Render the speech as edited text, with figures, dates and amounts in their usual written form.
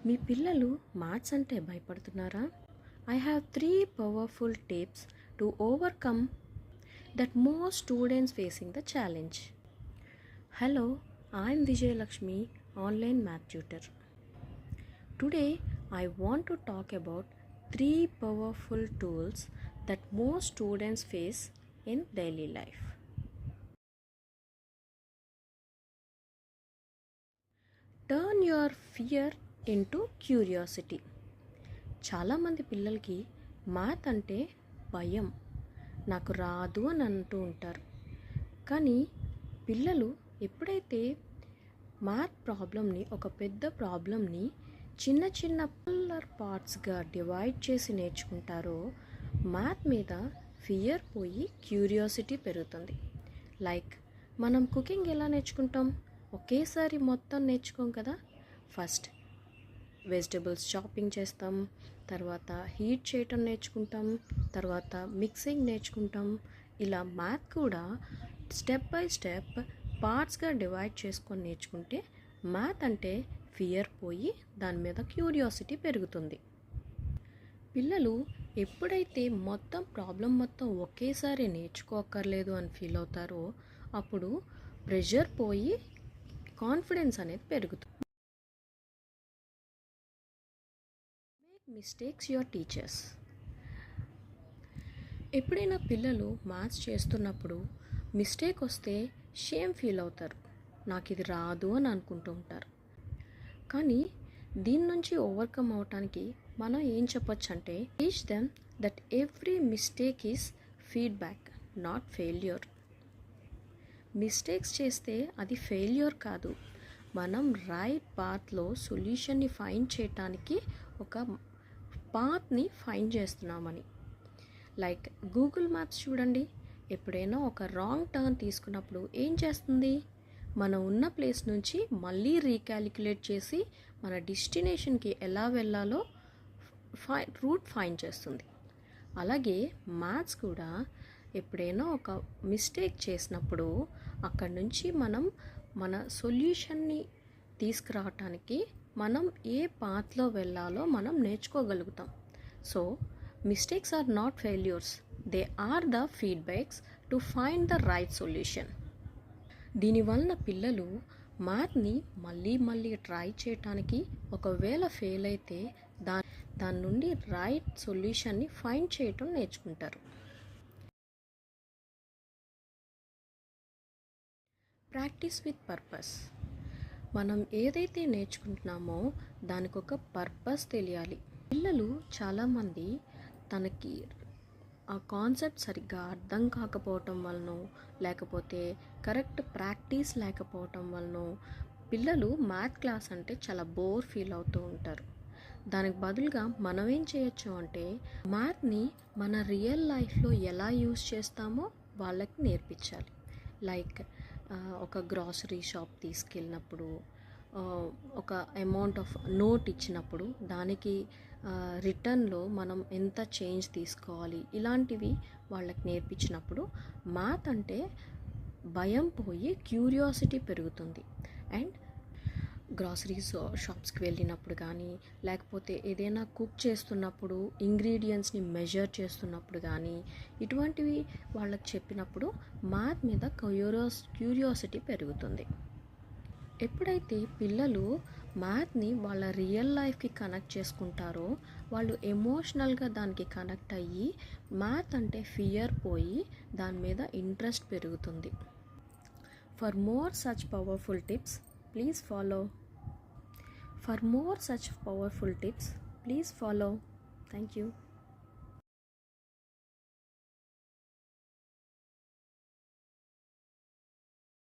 మీ పిల్లలు మ్యాథ్స్ అంటే భయపడుతున్నారా? I have 3 powerful tips to overcome that most students facing the challenge. Hello, I am Vijay Lakshmi, online math tutor. Today I want to talk about 3 powerful tools that most students face in daily life. Turn your fear into curiosity. చాలామంది పిల్లలకి math అంటే భయం, నాకు రాదు అని అంటూ ఉంటారు. కానీ పిల్లలు ఎప్పుడైతే మ్యాథ్ ప్రాబ్లమ్ని, ఒక పెద్ద ప్రాబ్లమ్ని చిన్న చిన్న పుల్లర్ పార్ట్స్గా డివైడ్ చేసి నేర్చుకుంటారో మ్యాథ్ మీద ఫియర్ పోయి క్యూరియాసిటీ పెరుగుతుంది. లైక్ మనం కుకింగ్ ఎలా నేర్చుకుంటాం? ఒకేసారి మొత్తం నేర్చుకోం కదా. ఫస్ట్ వెజిటబుల్స్ చాపింగ్ చేస్తాం, తర్వాత హీట్ చేయటం నేర్చుకుంటాం, తర్వాత మిక్సింగ్ నేర్చుకుంటాం. ఇలా మ్యాథ్ కూడా స్టెప్ బై స్టెప్ పార్ట్స్గా డివైడ్ చేసుకొని నేర్చుకుంటే మ్యాథ్ అంటే ఫియర్ పోయి దాని మీద క్యూరియాసిటీ పెరుగుతుంది. పిల్లలు ఎప్పుడైతే ప్రాబ్లం మొత్తం ఒకేసారి నేర్చుకోక్కర్లేదు అని ఫీల్ అవుతారో అప్పుడు ప్రెషర్ పోయి కాన్ఫిడెన్స్ అనేది పెరుగుతుంది. Mistakes your teachers. ఎప్పుడైనా పిల్లలు మ్యాథ్స్ చేస్తున్నప్పుడు మిస్టేక్ వస్తే షేమ్ ఫీల్ అవుతారు, నాకు ఇది రాదు అని అనుకుంటూ ఉంటారు. కానీ దీని నుంచి ఓవర్కమ్ అవటానికి మనం ఏం చెప్పొచ్చు అంటే, teach them that every mistake is feedback, not failure. Mistakes చేస్తే అది ఫెయిల్యూర్ కాదు, మనం రైట్ పాత్లో సొల్యూషన్ని ఫైండ్ చేయటానికి ఒక పాత్ని ఫైండ్ చేస్తున్నామని. లైక్ గూగుల్ మ్యాప్స్ చూడండి, ఎప్పుడైనా ఒక రాంగ్ టర్న్ తీసుకున్నప్పుడు ఏం చేస్తుంది? మనం ఉన్న ప్లేస్ నుంచి మళ్ళీ రీక్యాలిక్యులేట్ చేసి మన డెస్టినేషన్కి ఎలా వెళ్ళాలో రూట్ ఫైండ్ చేస్తుంది. అలాగే మ్యాథ్స్ కూడా ఎప్పుడైనా ఒక మిస్టేక్ చేసినప్పుడు అక్కడి నుంచి మనం మన సొల్యూషన్ని తీసుకురావటానికి మనం ఏ పాత్లో వెళ్ళాలో మనం నేర్చుకోగలుగుతాం. So mistakes are not failures, they are the feedbacks to find the right solution. దీనివలన పిల్లలు మ్యాథ్ని మళ్ళీ మళ్ళీ ట్రై చేయటానికి, ఒకవేళ ఫెయిల్ అయితే దాని నుండి రైట్ సొల్యూషన్ని ఫైండ్ చేయటం నేర్చుకుంటారు. Practice with purpose. మనం ఏదైతే నేర్చుకుంటున్నామో దానికి ఒక పర్పస్ తెలియాలి. పిల్లలు చాలామంది తనకి ఆ కాన్సెప్ట్ సరిగ్గా అర్థం కాకపోవటం వలన, లేకపోతే కరెక్ట్ ప్రాక్టీస్ లేకపోవటం వలన పిల్లలు మ్యాథ్ క్లాస్ అంటే చాలా బోర్ ఫీల్ అవుతూ ఉంటారు. దానికి బదులుగా మనం ఏం చేయొచ్చు అంటే, మ్యాథ్ని మన రియల్ లైఫ్లో ఎలా యూజ్ చేస్తామో వాళ్ళకి నేర్పించాలి. లైక్ ఒక గ్రాసరీ షాప్ తీసుకెళ్ళినప్పుడు, ఒక అమౌంట్ ఆఫ్ నోట్ ఇచ్చినప్పుడు దానికి రిటర్న్లో మనం ఎంత చేంజ్ తీసుకోవాలి, ఇలాంటివి వాళ్ళకి నేర్పించినప్పుడు మ్యాథ్ అంటే భయం పోయి క్యూరియాసిటీ పెరుగుతుంది. అండ్ గ్రాసరీ షాప్స్కి వెళ్ళినప్పుడు కానీ, లేకపోతే ఏదైనా కుక్ చేస్తున్నప్పుడు ఇంగ్రీడియంట్స్ని మెజర్ చేస్తున్నప్పుడు కానీ, ఇటువంటివి వాళ్ళకి చెప్పినప్పుడు మ్యాథ్ మీద క్యూరియాసిటీ పెరుగుతుంది. ఎప్పుడైతే పిల్లలు మ్యాథ్ని వాళ్ళ రియల్ లైఫ్కి కనెక్ట్ చేసుకుంటారో వాళ్ళు ఎమోషనల్గా దానికి కనెక్ట్ అయ్యి మ్యాథ్ అంటే ఫియర్ పోయి దాని మీద ఇంట్రెస్ట్ పెరుగుతుంది. For more such powerful tips please follow. For more such powerful tips, please follow. Thank you.